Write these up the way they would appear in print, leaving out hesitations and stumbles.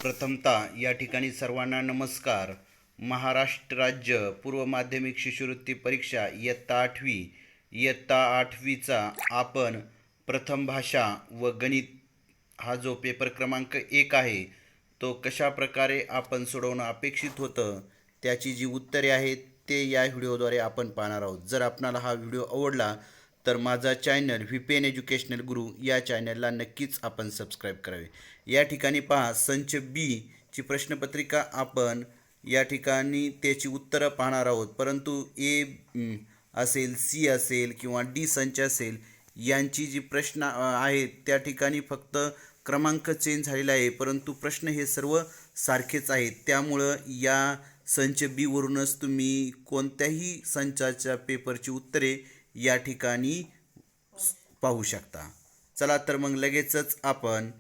प्रथमतः या ठिकाणी सर्वांना नमस्कार. महाराष्ट्र राज्य पूर्व माध्यमिक शिष्यवृत्ती परीक्षा इयत्ता आठवीचा आपण प्रथम भाषा व गणित हा जो पेपर क्रमांक 1 आहे तो कशा प्रकारे आपण सोडवणं अपेक्षित होतं त्याची जी उत्तरे आहेत ते या व्हिडिओद्वारे आपण पाहणार आहोत. जर आपणाला हा व्हिडिओ आवडला तर माझा चॅनल व्हीपीएन एज्युकेशनल गुरु या चॅनलला नक्कीच आपण सबस्क्राईब करावे. या ठिकाणी पहा संच बी ची प्रश्नपत्रिका आपण या ठिकाणी त्याची उत्तरं पाहणार आहोत. परंतु असेल, सी असेल किंवा डी संच असेल यांची जी प्रश्न आहेत त्या ठिकाणी फक्त क्रमांक चेंज झालेला आहे, परंतु प्रश्न हे सर्व सारखेच आहेत. त्यामुळं या संच बी वरूनच तुम्ही कोणत्याही संचाच्या पेपरची उत्तरे या ठिकाणी पाहू शकता. चला तर मग लगेचच आपण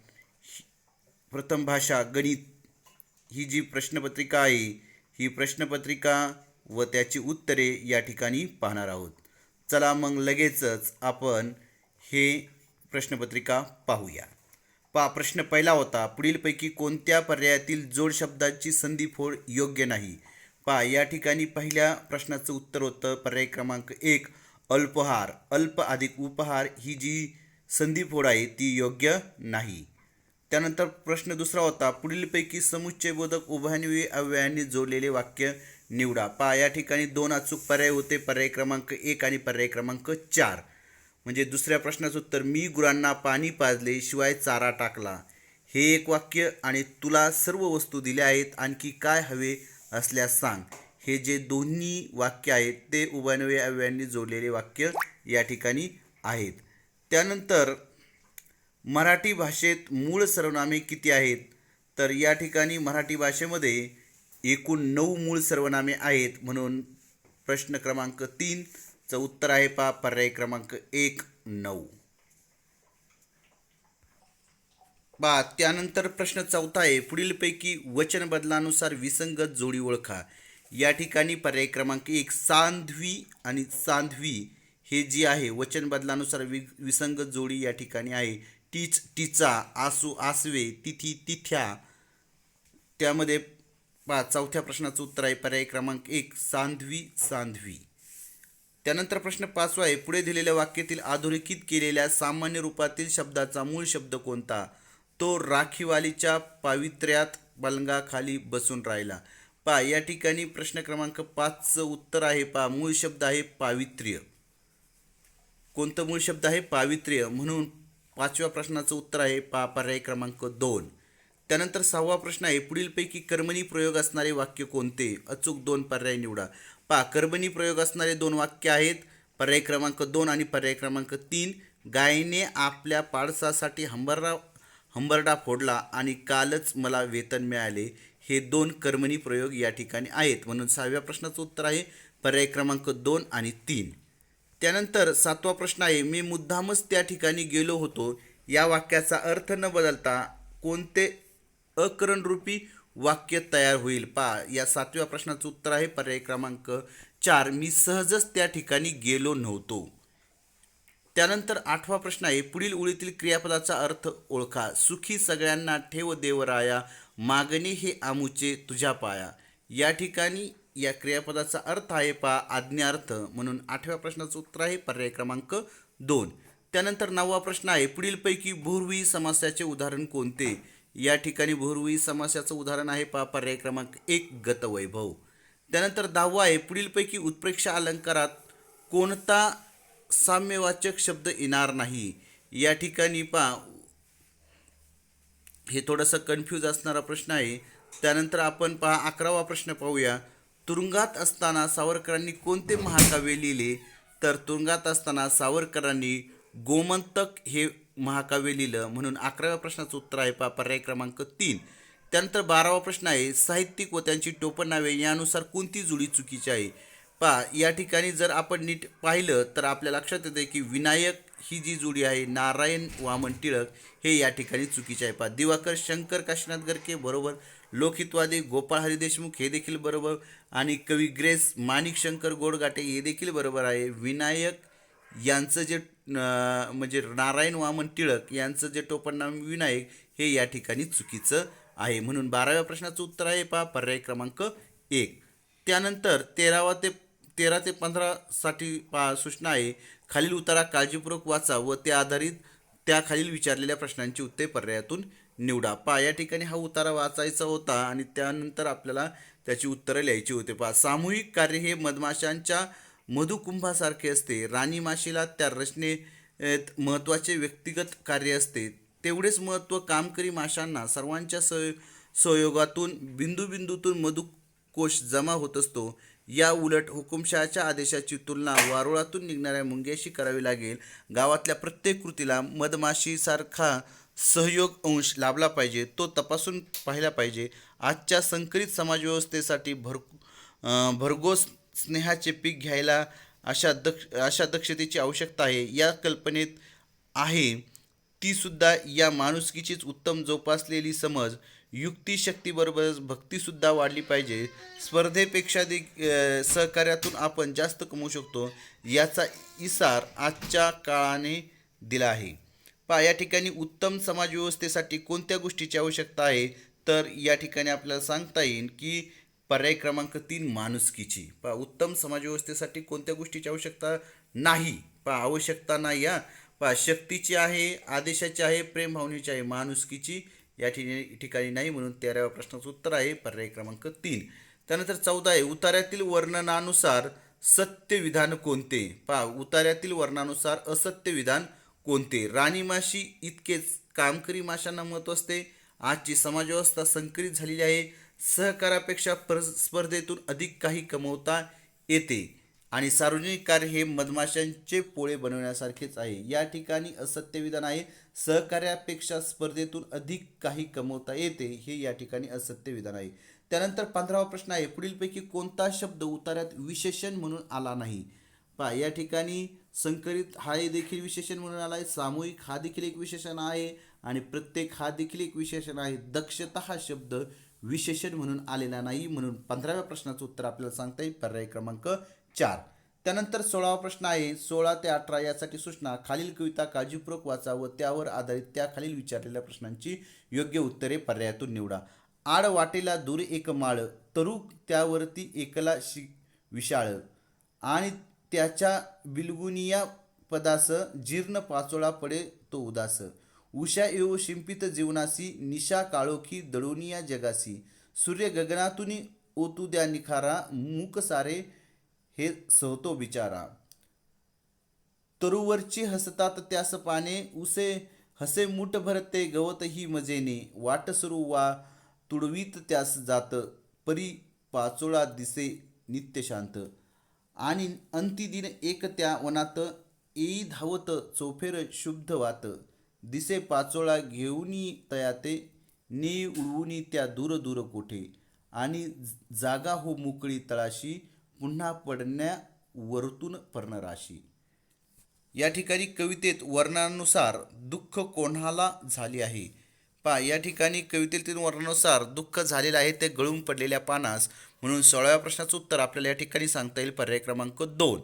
प्रथम भाषा गणित ही जी प्रश्नपत्रिका आहे ही प्रश्नपत्रिका व त्याची उत्तरे या ठिकाणी पाहणार आहोत. चला मग लगेचच आपण हे प्रश्नपत्रिका पाहूया. प्रश्न पहिला होता, पुढीलपैकी कोणत्या पर्यायातील जोड शब्दाची संधिफोड योग्य नाही. या ठिकाणी पहिल्या प्रश्नाचं उत्तर होतं पर्याय क्रमांक 1 अल्पहार. अल्प अधिक उपहार ही जी संधिफोड आहे ती योग्य नाही. त्यानंतर प्रश्न दुसरा होता, पुढीलपैकी समुच्चयबोधक उभयन्वयी अव्ययांनी जोडलेले वाक्य निवडा. या ठिकाणी 2 अचूक पर्याय होते, पर्याय क्रमांक 1 आणि पर्याय क्रमांक 4. म्हणजे दुसऱ्या प्रश्नाचं उत्तर, मी गुरांना पाणी पाजले शिवाय चारा टाकला, हे एक वाक्य, आणि तुला सर्व वस्तू दिल्या आहेत, आणखी काय हवे असल्यास सांग, हे जे दोन्ही वाक्य आहेत ते उभयन्वयी अव्ययांनी जोडलेले वाक्य या ठिकाणी आहेत. त्यानंतर मराठी भाषेत मूळ सर्वनामे किती आहेत. तर या ठिकाणी मराठी भाषेमध्ये एकूण 9 मूळ सर्वनामे आहेत, म्हणून प्रश्न क्रमांक 3 चं उत्तर आहे पर्याय क्रमांक 1 9. त्यानंतर प्रश्न चौथा आहे, पुढीलपैकी वचन बदलानुसार विसंगत जोडी ओळखा. या ठिकाणी पर्याय क्रमांक 1 सांध्वी आणि सांध्वी हे जी आहे वचन बदलानुसार विसंगत जोडी या ठिकाणी आहे. टीच टीचा, आसू आसवे, तिथी तिथ्या. त्यामध्ये चौथ्या प्रश्नाचं उत्तर आहे पर्याय क्रमांक 1 सांध्वी सांध्वी. त्यानंतर प्रश्न 5 आहे, पुढे दिलेल्या वाक्यातील अधोरेखित केलेल्या सामान्य रूपातील शब्दाचा मूळ शब्द कोणता. तो राखीवालीच्या पावित्र्यात पलंगाखाली बसून राहिला. या ठिकाणी प्रश्न क्रमांक 5चं उत्तर आहे मूळ शब्द आहे पावित्र्य. कोणतं मूळ शब्द आहे पावित्र्य, म्हणून 5व्या प्रश्नाचं उत्तर आहे पर्याय क्रमांक 2. त्यानंतर 6वा प्रश्न आहे, पुढीलपैकी कर्मणी प्रयोग असणारे वाक्य कोणते. अचूक 2 पर्याय निवडा. कर्मणी प्रयोग असणारे 2 वाक्य आहेत पर्याय क्रमांक 2 आणि पर्याय क्रमांक 3. गायने आपल्या पाडसासाठी हंबरडा फोडला आणि कालच मला वेतन मिळाले, हे 2 कर्मणी प्रयोग या ठिकाणी आहेत, म्हणून 6व्या प्रश्नाचं उत्तर आहे पर्याय क्रमांक 2 आणि 3. त्यानंतर 7वा प्रश्न आहे, मी मुद्दामच त्या ठिकाणी गेलो होतो या वाक्याचा अर्थ न बदलता कोणते अकरणरूपी वाक्य तयार होईल. या 7व्या प्रश्नाचं उत्तर आहे पर्याय क्रमांक 4 मी सहजच त्या ठिकाणी गेलो नव्हतो. त्यानंतर 8वा प्रश्न आहे, पुढील ओळीतील क्रियापदाचा अर्थ ओळखा. सुखी सगळ्यांना ठेव देवराया, मागणे हे आमुचे तुझ्या पाया. या ठिकाणी या क्रियापदाचा अर्थ आहे आज्ञार्थ, म्हणून 8व्या प्रश्नाचं उत्तर आहे पर्याय क्रमांक 2. त्यानंतर 9वा प्रश्न आहे, पुढीलपैकी बहुव्रीही समासाचे उदाहरण कोणते. या ठिकाणी बहुव्रीही समासाचं उदाहरण आहे पर्याय क्रमांक 1 गतवैभव. त्यानंतर 10वा आहे, पुढीलपैकी उत्प्रेक्षा अलंकारात कोणता साम्यवाचक शब्द येणार नाही. या ठिकाणी हे थोडंसं कन्फ्यूज असणारा प्रश्न आहे. त्यानंतर आपण 11वा प्रश्न पाहूया, तुरुंगात असताना सावरकरांनी कोणते महाकाव्य लिहिले. तर तुरुंगात असताना सावरकरांनी गोमंतक हे महाकाव्य लिहिलं, म्हणून 11व्या प्रश्नाचं उत्तर आहे पर्याय क्रमांक 3. त्यानंतर 12वा प्रश्न आहे, साहित्यिक व त्यांची टोपणनावे यानुसार कोणती जोडी चुकीची आहे. या ठिकाणी जर आपण नीट पाहिलं तर आपल्या लक्षात येते की विनायक ही जी जोडी आहे नारायण वामन टिळक हे या ठिकाणी चुकीचे आहे. दिवाकर शंकर काशीनाथ गरके बरोबर, लोकहितवादी गोपाळ हरी देशमुख हे देखील बरोबर, आणि कवी ग्रेस माणिक शंकर गोडगाटे हे देखील बरोबर आहे. विनायक यांचं जे म्हणजे नारायण वामन टिळक यांचं जे टोपणनाव विनायक हे या ठिकाणी चुकीचं आहे. म्हणून 12व्या प्रश्नाचं उत्तर आहे पहा पर्याय क्रमांक 1. त्यानंतर 13 ते 15साठी पहा सूचना आहे. खालील उतारा काळजीपूर्वक वाचा व त्या आधारित त्या खालील विचारलेल्या प्रश्नांची उत्तरे पर्यायातून निवडा. पहा या ठिकाणी हा उतारा वाचायचा होता आणि त्यानंतर आपल्याला त्याची उत्तरं लिहायची होते. पहा सामूहिक कार्य हे मधमाशांच्या मधुकुंभासारखे असते. राणी माशीला त्या रचनेत महत्त्वाचे व्यक्तिगत कार्य असते, तेवढेच महत्त्व कामकरी माशांना सर्वांच्या सहयोगातून बिंदूतून मधुकोश जमा होत असतो. या उलट हुकुमशहाच्या आदेशाची तुलना वारुळातून निघणाऱ्या मुंग्याशी करावी लागेल. गावातल्या प्रत्येक कृतीला मधमाशीसारखा सहयोग अंश लाभला पाहिजे, तो तपासून पाहिला पाहिजे. आजच्या संकरित समाजव्यवस्थेसाठी भरघोस स्नेहाचे पीक घ्यायला अशा दक्षतेची आवश्यकता आहे. या कल्पनेत आहे तीसुद्धा या माणुसकीचीच उत्तम जोपासलेली समज. युक्तिशक्तीबरोबरच भक्तीसुद्धा वाढली पाहिजे. स्पर्धेपेक्षा सहकार्यातून आपण जास्त कमवू शकतो, याचा इसार आजच्या काळाने दिला आहे. पहा या ठिकाणी उत्तम समाजव्यवस्थेसाठी कोणत्या गोष्टीची आवश्यकता आहे, तर या ठिकाणी आपल्याला सांगता येईल की पर्याय क्रमांक 3 माणुसकीची. पहा उत्तम समाजव्यवस्थेसाठी कोणत्या गोष्टीची आवश्यकता नाही. पहा आवश्यकता नाही या पहा शक्तीची आहे, आदेशाची आहे, प्रेम भावनेची आहे, माणुसकीची या ठिकाणी नाही. म्हणून 13व्या प्रश्नाचं उत्तर आहे पर्याय क्रमांक 3. त्यानंतर 14 आहे उतार्यातील वर्णनानुसार सत्य विधान कोणते. पहा उतार्यातील वर्णनानुसार असत्य विधान कोणते. राणी माशी इतकेच कामकरी माशांना महत्त्व असते. आजची समाजव्यवस्था संकरित झालेली आहे. सहकारापेक्षा स्पर्धेतून अधिक काही कमवता येते आणि सार्वजनिक कार्य हे मधमाशांचे पोळे बनवण्यासारखेच आहे. या ठिकाणी असत्य विधान आहे. सहकार्यापेक्षा स्पर्धेतून अधिक काही कमवता येते, हे या ठिकाणी असत्य विधान आहे. त्यानंतर 15वा प्रश्न आहे पुढीलपैकी कोणता शब्द उतार्यात विशेषण म्हणून आला नाही. पहा या ठिकाणी संकरित हा देखील विशेषण म्हणून आला आहे, सामूहिक हा देखील एक विशेषण आहे आणि प्रत्येक हा देखील एक विशेषण आहे. दक्षता हा शब्द विशेषण म्हणून आलेला नाही. म्हणून 15व्या प्रश्नाचं उत्तर आपल्याला सांगता येईल पर्याय क्रमांक 4. त्यानंतर 16वा प्रश्न आहे 16 ते 18 यासाठी सूचना. खालील कविता काळजीपूर्वक वाचा व त्यावर आधारित त्या खालील विचारलेल्या प्रश्नांची योग्य उत्तरे पर्यायातून निवडा. आड वाटेला दूर एक माळ, तरू त्यावरती एकला विशाळ आणि त्याच्या बिलगुनिया पदास जीर्ण पाचोळा पडे तो उदास. उषा येऊ शिंपित जीवनासी, निशा काळोखी दळुनिया जगासी. सूर्य गगनातून ओतू द्या निखारा, मूक सारे हे सहतो बिचारा. तरुवरची हसतात त्यास पाने, उसे हसे मूठ भरते गवत ही मजेने. वाट सुरू वा तुडवीत त्यास जात, परी पाचोळा दिसे नित्य शांत. आणि अंतिदिन एक त्या वनात, येई धावत चौफेर शुद्ध वात. दिसे पाचोळा घेऊनी तयाते, ने उडवूनी त्या दूर दूर कोठे. आणि जागा हो मोकळी तळाशी, पुन्हा पडण्या वरतून पर्णराशी. या ठिकाणी कवितेत वर्णानुसार दुःख कोणाला झाले आहे. पहा या ठिकाणी कवितेतील वर्णानुसार दुःख झालेलं आहे ते गळून पडलेल्या पानास. म्हणून 16व्या प्रश्नाचं उत्तर आपल्याला या ठिकाणी सांगता येईल पर्याय क्रमांक 2.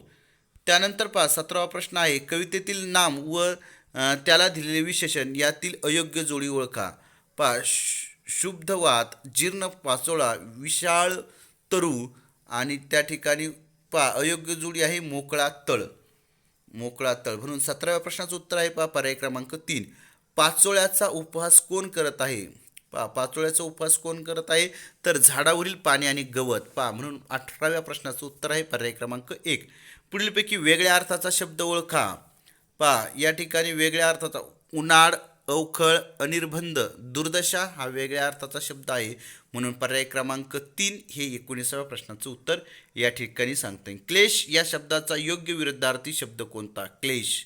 त्यानंतर पहा 17वा प्रश्न आहे कवितेतील नाम व त्याला दिलेले विशेषण यातील अयोग्य जोडी ओळखा. पहा शुद्धवात, जीर्ण पाचोळा, विशाळ तरू आणि त्या ठिकाणी पहा अयोग्य जोडी आहे मोकळा तळ. म्हणून 17व्या प्रश्नाचं उत्तर आहे पहा पर्याय क्रमांक 3. पाचोळ्याचा उपहास कोण करत आहे. पहा पाचोळ्याचा उपहास कोण करत आहे, तर झाडावरील पाणी आणि गवत. पहा म्हणून 18व्या प्रश्नाचं उत्तर आहे पर्याय क्रमांक 1. पुढीलपैकी वेगळ्या अर्थाचा शब्द ओळखा. पहा या ठिकाणी वेगळ्या अर्थाचा उन्हाळ, अवखळ, अनिर्बंध, दुर्दशा हा वेगळ्या अर्थाचा शब्द आहे. म्हणून पर्याय क्रमांक 3 हे 19व्या प्रश्नाचं उत्तर या ठिकाणी सांगता येईल. क्लेश या शब्दाचा योग्य विरुद्धार्थी शब्द कोणता. क्लेश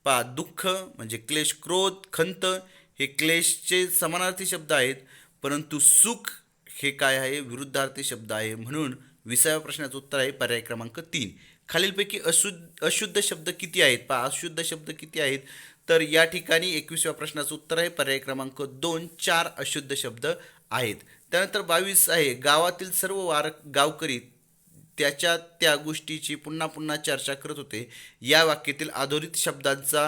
पहा दुःख म्हणजे क्लेश, क्रोध, खंत हे क्लेशचे समानार्थी शब्द आहेत, परंतु सुख हे काय आहे विरुद्धार्थी शब्द आहे. म्हणून 20व्या प्रश्नाचं उत्तर आहे पर्याय क्रमांक 3. खालीलपैकी अशुद्ध शब्द किती आहेत. पहा अशुद्ध शब्द किती आहेत, तर या ठिकाणी 21व्या प्रश्नाचं उत्तर आहे पर्याय क्रमांक 2. 4 अशुद्ध शब्द आहेत. त्यानंतर 22 आहे गावातील सर्व गावकरी त्याच्या त्या गोष्टीची पुन्हा पुन्हा चर्चा करत होते. या वाक्यातील अधोरेखित शब्दांचा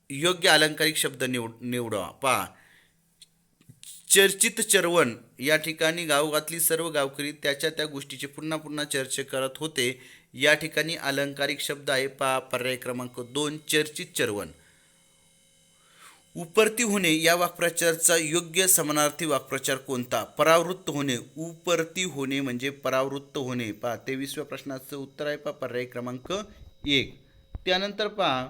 योग्य अलंकारिक शब्द निवडा. पहा चर्चित चरवण या ठिकाणी गावातली सर्व गावकरी त्याच्या त्या गोष्टीची पुन्हा पुन्हा चर्चा करत होते. या ठिकाणी अलंकारिक शब्द आहे पहा पर्याय क्रमांक 2 चर्चित चरवण. उपरती होणे या वाक्प्रचाराचा योग्य समानार्थी वाक्प्रचार कोणता? परावृत्त होणे. उपरती होणे म्हणजे परावृत्त होणे. पहा 23व्या प्रश्नाचं उत्तर आहे पहा पर्याय क्रमांक 1. त्यानंतर पहा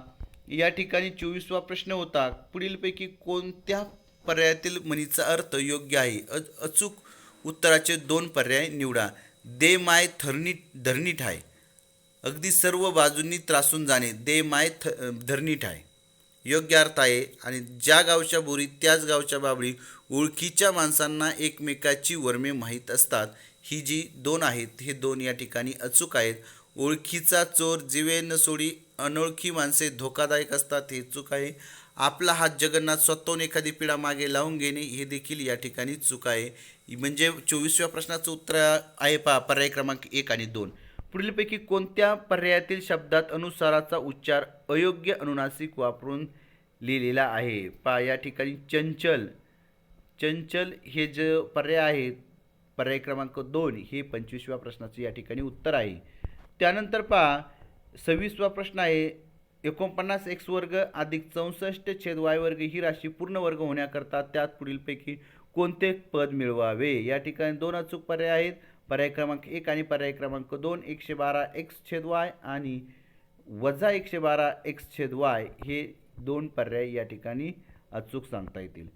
या ठिकाणी 24वा प्रश्न होता पुढीलपैकी कोणत्या पर्यायातील म्हणीचा अर्थ योग्य आहे? अचूक उत्तराचे 2 पर्याय निवडा. दे माय धरणी ठाय. अगदी सर्व बाजूंनी त्रासून जाणे. दे माय धरणी ठाय योग्य अर्थ आहे. आणि ज्या गावच्या बोरी त्याच गावच्या बाबळी ओळखीच्या माणसांना एकमेकाची वर्मे माहीत असतात. ही जी 2 आहेत हे 2 या ठिकाणी अचूक आहेत. ओळखीचा चोर जिवे न सोडी अनोळखी माणसे धोकादायक असतात हे चूक आहे. आपला हात जगन्नाथ स्वतःहून एखादी पिढा मागे लावून घेणे हे देखील या ठिकाणी चूक आहे. म्हणजे 24व्या प्रश्नाचं उत्तर आहे पहा पर्याय क्रमांक 1 आणि 2. पुढीलपैकी कोणत्या पर्यायातील शब्दात अनुस्वाराचा उच्चार अयोग्य अनुनासिक वापरून लिहिलेला आहे? पहा या ठिकाणी चंचल हे जे पर्याय आहेत पर्याय क्रमांक 2 हे 25व्या प्रश्नाचे या ठिकाणी उत्तर आहे. त्यानंतर पहा 26वा प्रश्न आहे 49 x वर्ग अधिक 64 छेद y वर्ग ही राशी पूर्ण वर्ग होण्याकरता त्यात पुढीलपैकी कोणते पद मिळवावे? या ठिकाणी 2 अचूक पर्याय आहेत. पर्याय क्रमांक 1 आणि पर्याय क्रमांक 2 112 x छेद y आणि वजा 112 x छेद y हे 2 पर्याय या ठिकाणी अचूक सांगता येतील.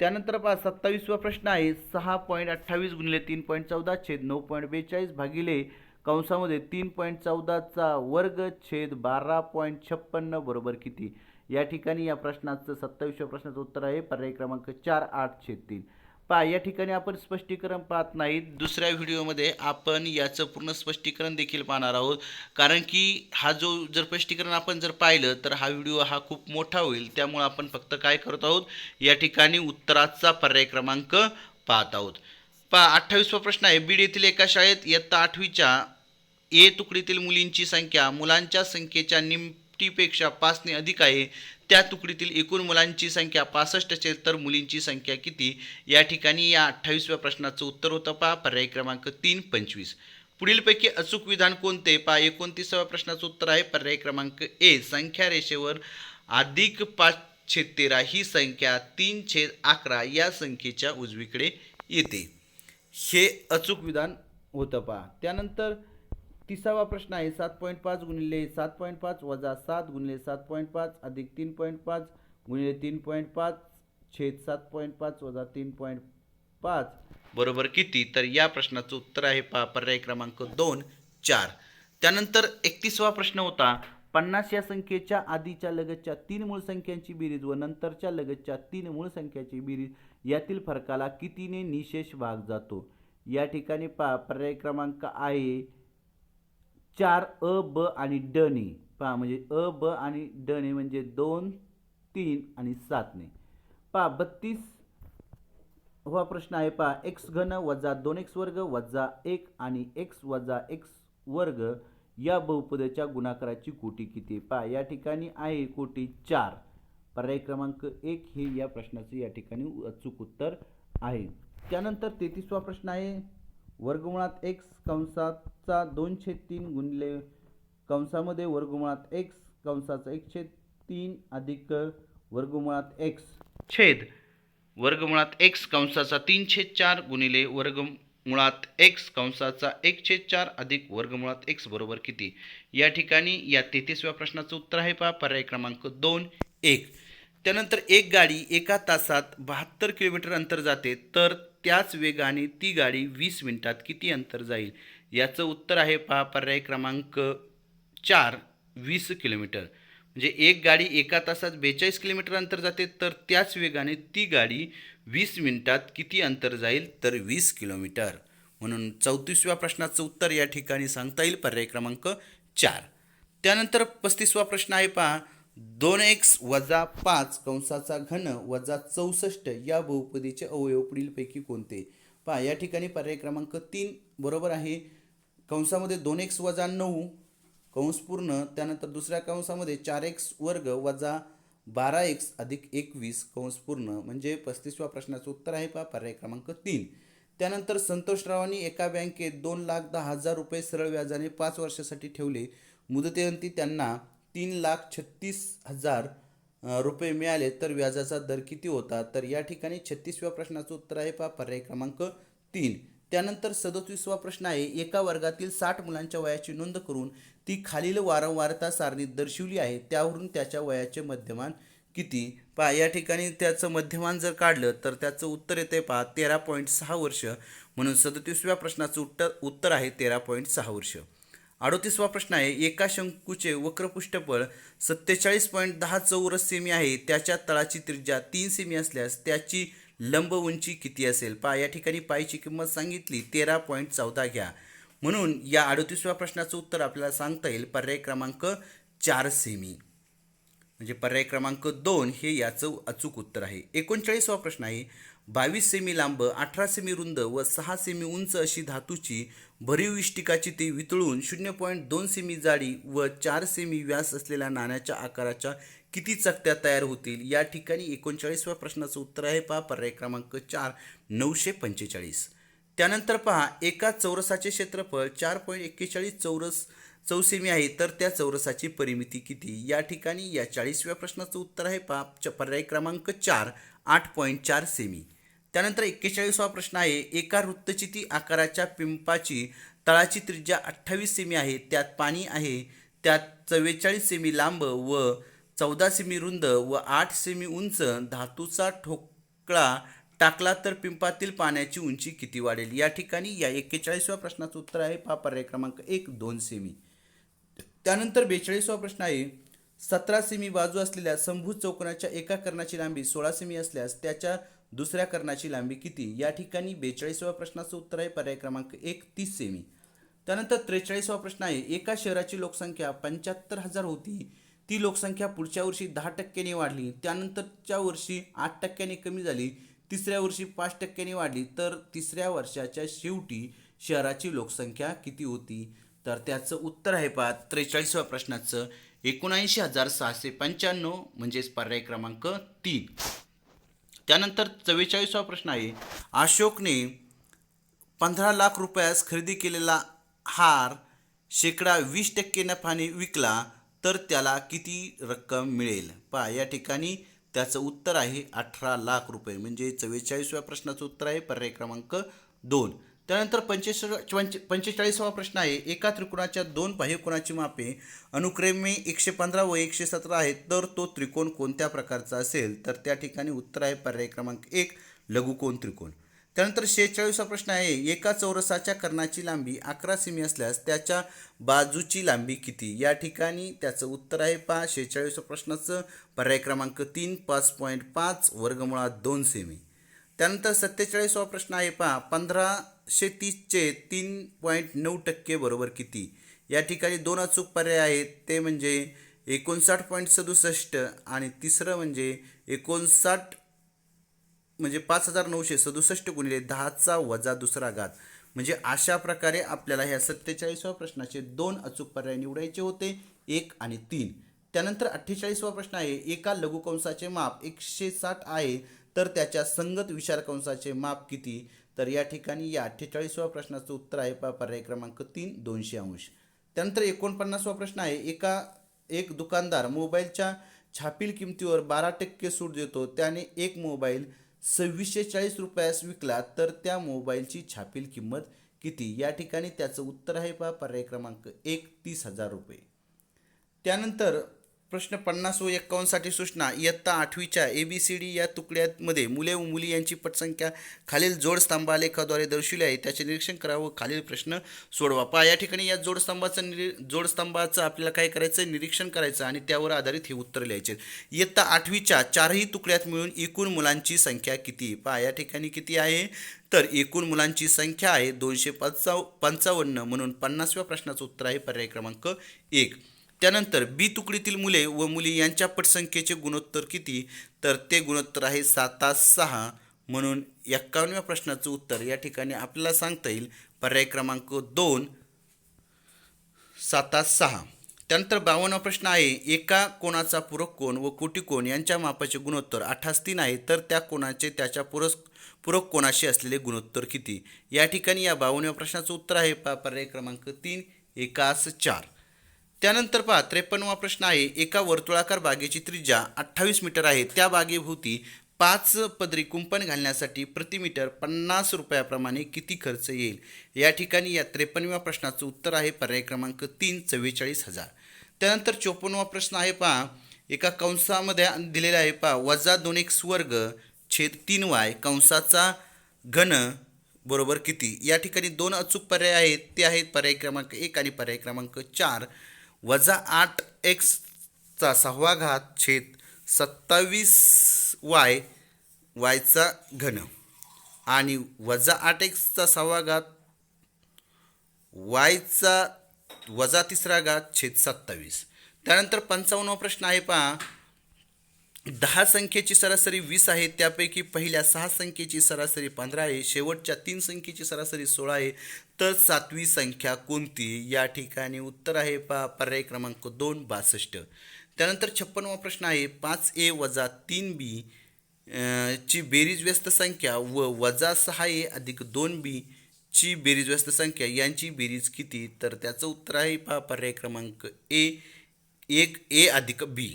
त्यानंतर पहा 27वा प्रश्न आहे 6.28 गुणिले 3.14 छेद 9.42 भागिले कंसामध्ये 3.14 चा वर्ग छेद 12.56 बरोबर किती? या ठिकाणी या प्रश्नाचं 27व्या प्रश्नाचं उत्तर आहे पर्याय क्रमांक 4 8/3. पहा या ठिकाणी आपण स्पष्टीकरण पाहत नाहीत. दुसऱ्या व्हिडिओमध्ये आपण याचं पूर्ण स्पष्टीकरण देखील पाहणार आहोत. कारण की हा जो जर स्पष्टीकरण आपण जर पाहिलं तर हा व्हिडिओ हा खूप मोठा होईल. त्यामुळे आपण फक्त काय करत आहोत या ठिकाणी उत्तराचा पर्याय क्रमांक पाहत आहोत. पहा 28वा प्रश्न आहे बीड येथील एका शाळेत इयत्ता 8वीच्या ए तुकडीतील मुलींची संख्या मुलांच्या संख्येच्या निमतीपेक्षा 5 ने अधिक आहे. त्या तुकडीतील एकूण मुलांची संख्या 65 असेल तर मुलींची संख्या किती? या ठिकाणी या 28व्या प्रश्नाचं उत्तर होतं पहा पर्याय क्रमांक 3 25. पुढीलपैकी अचूक विधान कोणते? पहा 29व्या प्रश्नाचं उत्तर आहे पर्याय क्रमांक ए संख्या रेषेवर अधिक 5/13 ही संख्या 3/11 या संख्येच्या उजवीकडे येते. हे अचूक विधान होतं पहा. त्यानंतर 30वा प्रश्न आहे 7.5 गुणिले 7.5 वजा 7 गुणिले 7.5 अधिक 3.5 गुणिले 3.5 छेद 7.5 वजा 3.5 बरोबर किती? तर या प्रश्नाचं उत्तर आहे पहा पर्याय क्रमांक 2 4. त्यानंतर 31वा प्रश्न होता 50 या संख्येच्या आधीच्या लगतच्या 3 मूळ संख्यांची बेरीज व नंतरच्या लगतच्या 3 मूळ संख्यांची बेरीज यातील फरकाला कितीने निशेष भाग जातो? या ठिकाणी पहा पर्याय क्रमांक आहे 4 अ ब आणि ड ने. पहा म्हणजे अ ब आणि ड ने म्हणजे 2 3 आणि 7 ने. पहा 32 हा प्रश्न आहे पहा x घन वजा 2x वर्ग वजा 1 आणि x वजा x वर्ग या बहुपदाच्या गुणाकाराची कोटी किती? पहा या ठिकाणी आहे कोटी 4. पर्याय क्रमांक 1 हे या प्रश्नाचे या ठिकाणी अचूक उत्तर आहे. त्यानंतर 33वा प्रश्न आहे वर्गमुळात x कंसाचा 2/3 गुणिले कंसामध्ये वर्गमुळात x कंसाचा 1/3 अधिक वर्गमुळात x छेद वर्गमुळात x कंसाचा 3/4 गुणिले वर्गमुळात x कंसाचा 1/4 अधिक वर्गमुळात x बरोबर किती? या ठिकाणी या 33व्या प्रश्नाचं उत्तर आहे पहा पर्याय क्रमांक 2 1. त्यानंतर एक गाडी एका तासात 72 किलोमीटर अंतर जाते तर त्याच वेगाने ती गाडी 20 मिनिटात किती अंतर जाईल? याचं उत्तर आहे पहा पर्याय क्रमांक 4 20 किलोमीटर. म्हणजे एक गाडी एका तासात 42 किलोमीटर अंतर जाते तर त्याच वेगाने ती गाडी 20 मिनिटात किती अंतर जाईल? तर 20 किलोमीटर. म्हणून 34व्या प्रश्नाचं उत्तर या ठिकाणी सांगता येईल पर्याय क्रमांक 4. त्यानंतर 35वा प्रश्न आहे पहा 2x वजा 5 कंसाचा घन वजा 64 या बहुपदीचे अवयव पुढीलपैकी कोणते? पहा या ठिकाणी पर्याय क्रमांक 3 बरोबर आहे. कंसामध्ये 2x वजा 9 कंस पूर्ण त्यानंतर दुसऱ्या कंसामध्ये 4x वर्ग वजा 12x+21 कंस पूर्ण म्हणजे 35व्या प्रश्नाचं उत्तर आहे पहा पर्याय क्रमांक 3. त्यानंतर संतोषरावांनी एका बँकेत 2,10,000 रुपये सरळ व्याजाने 5 वर्षासाठी ठेवले. मुदतीअंती त्यांना 3,36,000 रुपये मिळाले तर व्याजाचा दर किती होता? तर या ठिकाणी 36व्या प्रश्नाचं उत्तर आहे पहा पर्याय क्रमांक 3. त्यानंतर 37वा प्रश्न आहे. एका वर्गातील 60 मुलांच्या वयाची नोंद करून ती खालील वारंवारता सारणीत दर्शवली आहे. त्यावरून त्याच्या वयाचे मध्यमान किती? पहा या ठिकाणी त्याचं मध्यमान जर काढलं तर त्याचं उत्तर येते पहा 13.6 वर्ष. म्हणून 37व्या प्रश्नाचं उत्तर आहे 13.6 वर्ष. 38वा प्रश्न आहे. एका शंकूचे वक्रपृष्ठफळ 47.10 चौरस सेमी आहे. त्याच्या तळाची त्रिज्या 3 सेमी असल्यास त्याची लंब उंची किती असेल? पहा या ठिकाणी पायची किंमत सांगितली 13.14 घ्या. म्हणून या 38व्या प्रश्नाचं उत्तर आपल्याला सांगता येईल पर्याय क्रमांक 4 सेमी. म्हणजे पर्याय क्रमांक 2 हे याचं अचूक उत्तर आहे. 39वा प्रश्न आहे. 22 सेमी लांब, 18 सेमी रुंद व 6 सेमी उंच अशी धातूची भरीव इष्टिकाची ते वितळून 0.2 सेमी जाडी व 4 सेमी व्यास असलेल्या नाण्याच्या आकाराच्या किती चकत्या तयार होतील? या ठिकाणी 39व्या प्रश्नाचं उत्तर आहे पहा पर्याय क्रमांक 4 945. त्यानंतर पहा एका चौरसाचे क्षेत्रफळ 4.41 चौसेमी आहे तर त्या चौरसाची परिमिती किती? या ठिकाणी या 40व्या प्रश्नाचं उत्तर आहे पहा पर्याय क्रमांक 4 8.4 सेमी. त्यानंतर 41वा प्रश्न आहे. एका वृत्तचिती आकाराच्या पिंपाची तळाची त्रिज्या 28 सेमी आहे. त्यात पाणी आहे. त्यात 44 सेमी लांब व 14 सेमी रुंद व 8 सेमी उंच धातूचा ठोकळा टाकला तर पिंपातील पाण्याची उंची किती वाढेल? या ठिकाणी या 41व्या प्रश्नाचं उत्तर आहे पहा पर्याय क्रमांक 1 2 सेमी. त्यानंतर 42वा प्रश्न आहे. 17 सेमी बाजू असलेल्या समभुज चौकोनाच्या एका कर्णाची लांबी 16 सेमी असल्यास त्याच्या दुसऱ्या कर्णाची लांबी किती? या ठिकाणी 42व्या प्रश्नाचं उत्तर आहे पर्याय क्रमांक 1 30 सेमी. त्यानंतर 43वा प्रश्न आहे. एका शहराची लोकसंख्या 75,000 होती. ती लोकसंख्या पुढच्या वर्षी 10% वाढली. त्यानंतरच्या वर्षी 8% कमी झाली. तिसऱ्या वर्षी 5% वाढली तर तिसऱ्या वर्षाच्या शेवटी शहराची लोकसंख्या किती होती? तर त्याचं उत्तर आहे पहा 43व्या प्रश्नाचं 79,695 म्हणजेच पर्याय क्रमांक 3. त्यानंतर 44वा प्रश्न आहे. अशोकने 15 लाख रुपयास खरेदी केलेला हार 20% नफ्याने विकला तर त्याला किती रक्कम मिळेल? पहा या ठिकाणी त्याचं उत्तर आहे 18 लाख रुपये. म्हणजे 44व्या प्रश्नाचं उत्तर आहे पर्याय क्रमांक 2. त्यानंतर 45वा प्रश्न आहे. एका त्रिकोणाच्या 2 बाह्यकोनाची मापे अनुक्रमे 115 व 117 आहेत तर तो त्रिकोण कोणत्या प्रकारचा असेल? तर त्या ठिकाणी उत्तर आहे पर्याय क्रमांक 1 लघुकोन त्रिकोण. त्यानंतर 46वा प्रश्न आहे. एका चौरसाच्या कर्णाची लांबी 11 सेमी असल्यास त्याच्या बाजूची लांबी किती? या ठिकाणी त्याचं उत्तर आहे पहा 46व्या प्रश्नाचं पर्याय क्रमांक 3 5.5 वर्गमुळात 2 सेमी. त्यानंतर 47वा प्रश्न आहे पहा 1530चे 3.9% बरोबर किती? या ठिकाणी 2 अचूक पर्याय आहेत. ते म्हणजे 59.67 आणि तिसरं म्हणजे 59 म्हणजे 5,967 गुणिले 10⁻². म्हणजे अशा प्रकारे आपल्याला ह्या 47व्या प्रश्नाचे 2 अचूक पर्याय निवडायचे होते 1 आणि 3. त्यानंतर 48वा प्रश्न आहे. एका लघुकंसाचे माप 160 आहे तर त्याच्या संगत विशाल कंसाचे माप किती? तर या ठिकाणी या 48व्या प्रश्नाचं उत्तर आहे पहा पर्याय क्रमांक 3 200 अंश. त्यानंतर 49वा प्रश्न आहे. एक दुकानदार मोबाईलच्या छापील किमतीवर 12% सूट देतो. त्याने एक मोबाईल 2640 रुपयास विकला तर त्या मोबाईलची छापील किंमत किती? या ठिकाणी त्याचं उत्तर आहे पहा पर्याय क्रमांक 1 30,000 रुपये. त्यानंतर प्रश्न 50 व 51 साठी सूचना. इयत्ता 8वीच्या ABCD या तुकड्यामध्ये मुले व मुली यांची पटसंख्या खालील जोडस्तंभालेखाद्वारे दर्शवली आहे. त्याचे निरीक्षण करावं. खालील प्रश्न सोडवा. पहा या ठिकाणी या जोडस्तंभाचं आपल्याला काय करायचं? निरीक्षण करायचं आणि त्यावर आधारित हे उत्तर लिहायचे. इयत्ता 8वीच्या 4ही तुकड्यात मिळून एकूण मुलांची संख्या किती? पहा या ठिकाणी किती आहे? तर एकूण मुलांची संख्या आहे 255. म्हणून 50व्या प्रश्नाचं उत्तर आहे पर्याय क्रमांक 1. त्यानंतर बी तुकडीतील मुले व मुली यांच्या पटसंख्येचे गुणोत्तर किती? तर ते गुणोत्तर आहे 7:6. म्हणून 51व्या प्रश्नाचं उत्तर या ठिकाणी आपल्याला सांगता येईल पर्याय क्रमांक 2 7:6. त्यानंतर 52वा प्रश्न आहे, एका कोणाचा पूरक कोन व कोटी कोन यांच्या मापाचे गुणोत्तर 88 आहे, तर त्या कोणाचे त्याच्या पूरक कोणाशी असलेले गुणोत्तर किती? या ठिकाणी या 52व्या प्रश्नाचं उत्तर आहे पर्याय क्रमांक 3 एकास 4. त्यानंतर 53वा प्रश्न आहे, एका वर्तुळाकार बागेची त्रिज्या 28 मीटर आहे, त्या बागेभोवती 5 पदरी कुंपण घालण्यासाठी प्रति मीटर 50 रुपयाप्रमाणे किती खर्च येईल? या ठिकाणी या 53व्या प्रश्नाचं उत्तर आहे पर्याय क्रमांक 3 44,000. त्यानंतर 54वा प्रश्न आहे एका कंसामध्ये दिलेला आहे वजा 2x वर्ग छेद 3y कंसाचा घन बरोबर किती? या ठिकाणी 2 अचूक पर्याय आहेत, ते आहेत पर्याय क्रमांक 1 आणि पर्याय क्रमांक 4. वजा 8x चा 6वा घात छेद 27y चा घन आणि वजा 8x चा 6वा घात y चा वजा 3रा घात छेद 27. त्यानंतर 55वा प्रश्न आहे 10 संख्येची सरासरी 20 आहे, त्यापैकी पहिल्या 6 संख्येची सरासरी 15 आहे, शेवटच्या 3 संख्येची सरासरी 16 आहे, तर 7वी संख्या कोणती? या ठिकाणी उत्तर आहे पर्याय क्रमांक 2 62. त्यानंतर 56वा प्रश्न आहे 5a वजा 3b ची बेरीज व्यस्त संख्या व वजा 6a अधिक 2b ची बेरीज व्यस्त संख्या यांची बेरीज किती? तर त्याचं उत्तर आहे पर्याय क्रमांक 1a अधिक b.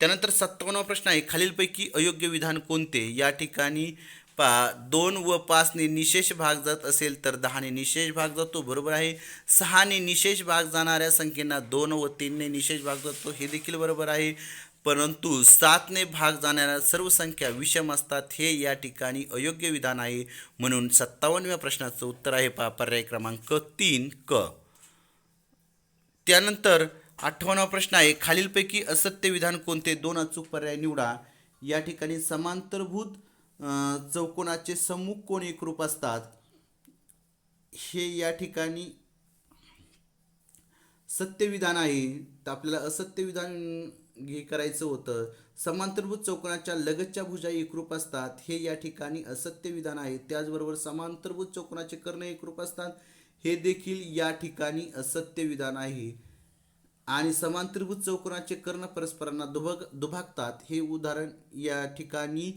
त्यानंतर 57वा प्रश्न आहे, खालीलपैकी अयोग्य विधान कोणते? या ठिकाणी 2 व 5 ने निशेष भाग जात असेल तर 10 ने निशेष भाग जातो, बरोबर आहे. 6 ने निशेष भाग जाणाऱ्या संख्येना 2 व 3 ने निशेष भाग जातो, हे देखील बरोबर आहे. परंतु 7 ने भाग जाणाऱ्या सर्व संख्या विषम असतात, हे या ठिकाणी अयोग्य विधान आहे. म्हणून 57व्या प्रश्नाचं उत्तर आहे पर्याय क्रमांक 3 क. त्यानंतर 58वा प्रश्न आहे, खालीलपैकी असत्य विधान कोणते? 2 अचूक पर्याय निवडा. या ठिकाणी समांतरभूत चौकोनाचे सम्मुख कोन एकरूप असतात, हे या ठिकाणी सत्य विधान आहे. तर आपल्याला असत्य विधान हे करायचं होतं. समांतरभूत चौकोनाच्या लगतच्या भुजा एकरूप असतात, हे या ठिकाणी असत्य विधान आहे. त्याचबरोबर समांतरभूत चौकोनाचे कर्ण एकरूप असतात, हे देखील या ठिकाणी असत्य विधान आहे. आणि समांतरभूत चौकोनाचे कर्ण परस्परांना दुभागतात, हे उदाहरण या ठिकाणी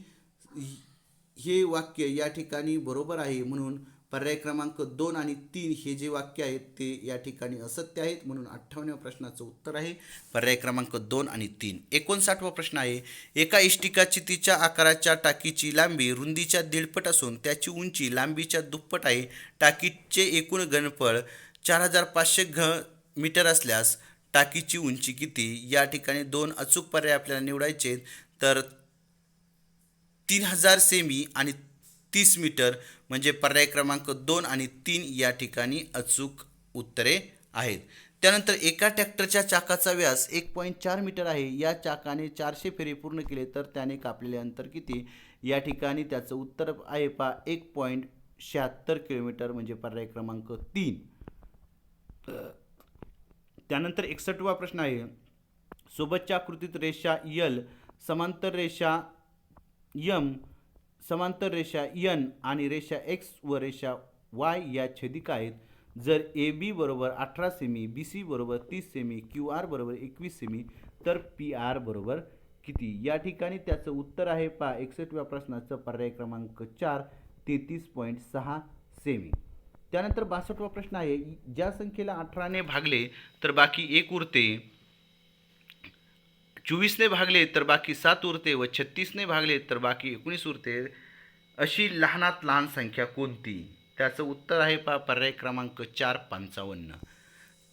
हे वाक्य या ठिकाणी बरोबर आहे. म्हणून पर्याय क्रमांक 2 आणि 3 हे जे वाक्य आहेत ते या ठिकाणी असत्य आहेत. म्हणून 58व्या प्रश्नाचं उत्तर आहे पर्याय क्रमांक 2 आणि 3. 59वा प्रश्न आहे, एका इष्टिकाची तिच्या आकाराच्या टाकीची लांबी रुंदीच्या 1.5 पट असून त्याची उंची लांबीच्या दुप्पट आहे. टाकीचे एकूण घनफळ 4500 मीटर असल्यास टाकीची उंची किती? या ठिकाणी 2 अचूक पर्याय आपल्याला निवडायचे, तर 3000 सेमी आणि 30 मीटर म्हणजे पर्याय क्रमांक 2 आणि 3 या ठिकाणी अचूक उत्तरे आहेत. त्यानंतर एका ट्रॅक्टरच्या चाकाचा व्यास 1.4 मीटर आहे. या चाकाने 400 फेरे पूर्ण केले तर त्याने कापलेले अंतर किती? या ठिकाणी त्याचं उत्तर आहे 1.76 किलोमीटर म्हणजे पर्याय क्रमांक 3. त्यानंतर 61वा प्रश्न आहे, सोबतच्या आकृतीत रेषा L समांतर रेषा M समांतर रेषा N आणि रेषा X व रेषा Y या छेदिका आहेत. जर AB बरोबर 18 सेमी, BC बरोबर 30 सेमी, QR बरोबर 21 सेमी, तर PR बरोबर किती? या ठिकाणी त्याचं उत्तर आहे 61व्या प्रश्नाचं पर्याय क्रमांक 4 33.6 सेमी. त्यानंतर 62वा प्रश्न आहे, ज्या संख्येला 18 ने भागले तर बाकी 1 उरते, 24 ने भागले तर बाकी 7 उरते व 36 ने भागले तर बाकी 19 उरते, अशी लहानात लहान संख्या कोणती? त्याचं उत्तर आहे पर्याय क्रमांक 4 55.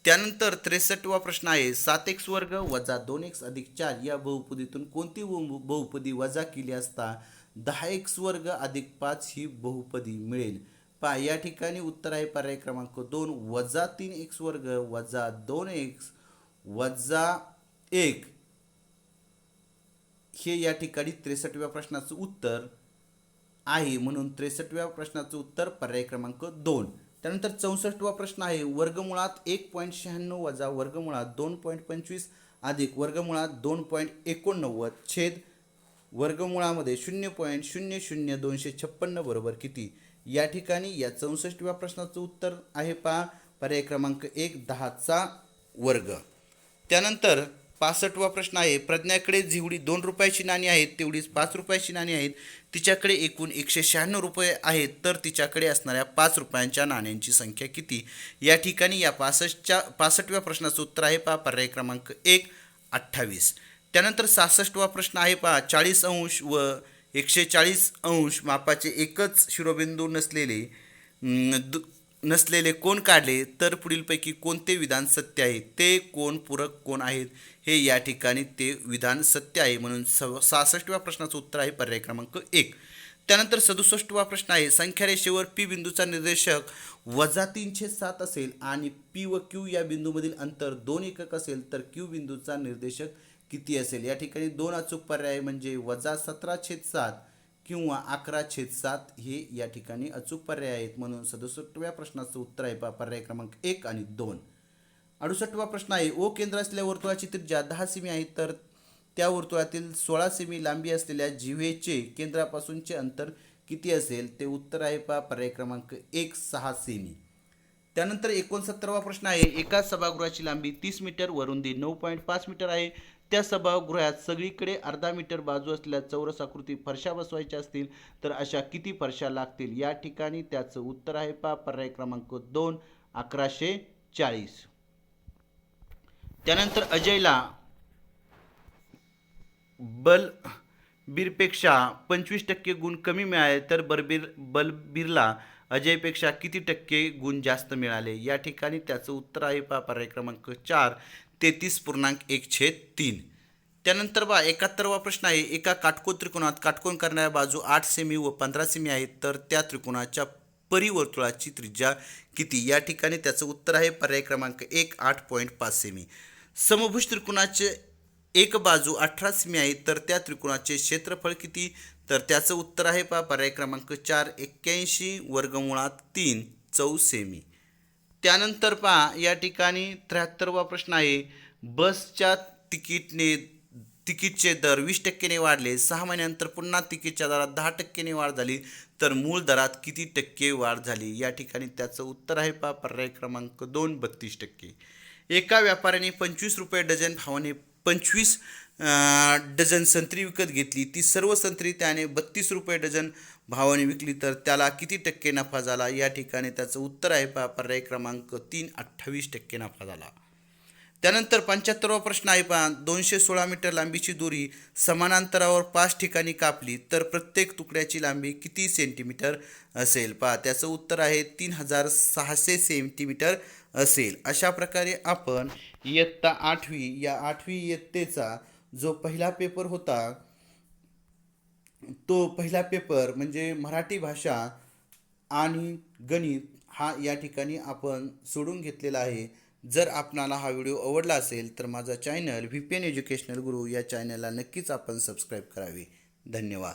त्यानंतर 63वा प्रश्न आहे, 7x वर्ग वजा 2x अधिक 4 या बहुपदीतून कोणती बहुपदी वजा केली असता 10x वर्ग अधिक 5 ही बहुपदी मिळेल? या ठिकाणी उत्तर आहे पर्याय क्रमांक 2 वजा 3x वर्ग वजा 2x वजा 1 हे या ठिकाणी 63व्या प्रश्नाचं उत्तर आहे. म्हणून 63व्या प्रश्नाचं उत्तर पर्याय क्रमांक 2. त्यानंतर 64वा प्रश्न आहे, वर्गमुळात 1.96 वजा वर्गमुळात 2.25 अधिक वर्गमुळात 2.89 छेद वर्गमुळामध्ये 0.00256 बरोबर किती? या ठिकाणी या 64व्या प्रश्नाचं उत्तर आहे पर्याय क्रमांक 1 10चा वर्ग. त्यानंतर 65वा प्रश्न आहे, प्रज्ञाकडे जेवढी 2 रुपयाची नाणी आहेत तेवढीच 5 रुपयाची नाणी आहेत. तिच्याकडे एकूण 196 रुपये आहेत, तर तिच्याकडे असणाऱ्या 5 रुपयांच्या नाण्यांची संख्या किती? या ठिकाणी या 65व्या प्रश्नाचं उत्तर आहे पहा पर्याय क्रमांक 1, 28. त्यानंतर 66वा प्रश्न आहे पहा, 40 अंश व 140 अंश मापाचे एकच शिरोबिंदू नसलेले कोण काढले तर पुढीलपैकी कोणते विधान सत्य आहे? ते कोण पूरक कोण आहेत? हे या ठिकाणी ते विधान सत्य आहे, म्हणून 66व्या प्रश्नाचं उत्तर आहे पर्याय क्रमांक 1. त्यानंतर 67वा प्रश्न आहे, संख्यारेषेवर पी बिंदूचा निर्देशक -3/7 असेल आणि पी व क्यू या बिंदूमधील अंतर 2 एकक असेल तर क्यू बिंदूचा निर्देशक किती असेल? या ठिकाणी 2 अचूक पर्याय म्हणजे -17/7 किंवा 11/7 हे या ठिकाणी अचूक पर्याय आहेत, म्हणून 67व्या प्रश्नाचं उत्तर आहे पर्याय क्रमांक 1 आणि 2. 68वा प्रश्न आहे, ओ केंद्र असलेल्या वर्तुळाची त्रिज्या 10 सेमी आहे, तर त्या वर्तुळातील 16 सेमी लांबी असलेल्या जिव्हेचे केंद्रापासूनचे अंतर किती असेल? ते उत्तर आहे पर्याय क्रमांक 1, 6 सेमी. त्यानंतर 69वा प्रश्न आहे, एका सभागृहाची लांबी 30 मीटर व रुंदी 9.5 मीटर आहे. त्या सभागृहात सगळीकडे अर्धा मीटर बाजू असलेल्या चौरस आकृती फरशा बसवायच्या असतील तर अशा किती फरशा लागतील? या ठिकाणी त्याचं उत्तर आहे पर्याय क्रमांक 2, 1140. त्यानंतर अजयला बलबीरपेक्षा 25% गुण कमी मिळाले तर बलबीरला अजयपेक्षा किती टक्के गुण जास्त मिळाले? या ठिकाणी त्याचं उत्तर आहे पर्याय क्रमांक 4, 33.1/3. त्यानंतर 71वा प्रश्न आहे, एका काटकोन त्रिकोणात काटकोन करणाऱ्या बाजू 8 सेमी व 15 सेमी आहेत, तर त्या त्रिकोणाच्या परिवर्तुळाची त्रिज्या किती? या ठिकाणी त्याचं उत्तर आहे पर्याय क्रमांक 1, 8.5 सेमी. समभुज त्रिकोणाचे एक बाजू 18 सेमी आहे, तर त्या त्रिकोणाचे क्षेत्रफळ किती? तर त्याचं उत्तर आहे पर्याय क्रमांक 4, 81/3 चौ सेमी. त्यानंतर या ठिकाणी 73वा प्रश्न आहे, बसच्या तिकीटचे दर 20% वाढले, 6 महिन्यानंतर पुन्हा तिकीटच्या दरात 10% वाढ झाली, तर मूळ दरात किती टक्के वाढ झाली? या ठिकाणी त्याचं उत्तर आहे पर्याय क्रमांक 2, 32%. एका व्यापाऱ्याने 25 रुपये डझन भावाने 25 डझन संत्री विकत घेतली. ती सर्व संत्री त्याने 32 रुपये डझन भावाने विकली, तर त्याला किती टक्के नफा झाला? या ठिकाणी त्याचं उत्तर आहे पर्याय क्रमांक 3, 28% नफा झाला. त्यानंतर 75वा प्रश्न आहे 216 मीटर लांबीची दोरी समानांतरावर 5 ठिकाणी कापली तर प्रत्येक तुकड्याची लांबी किती सेंटीमीटर असेल? त्याचं उत्तर आहे 3600 सेंटीमीटर असेल. अशा प्रकारे आपण इयत्ता 8वी या 8वी इयत्तेचा जो पहिला पेपर होता तो पहिला पेपर म्हणजे मराठी भाषा आणि गणित हा या ठिकाणी आपण सोडून घेतलेला आहे. जर आपणाला हा व्हिडिओ आवडला असेल तर माझा चॅनल VPN एज्युकेशनल गुरु या चॅनलला नक्कीच आपण सबस्क्राईब करावे. धन्यवाद.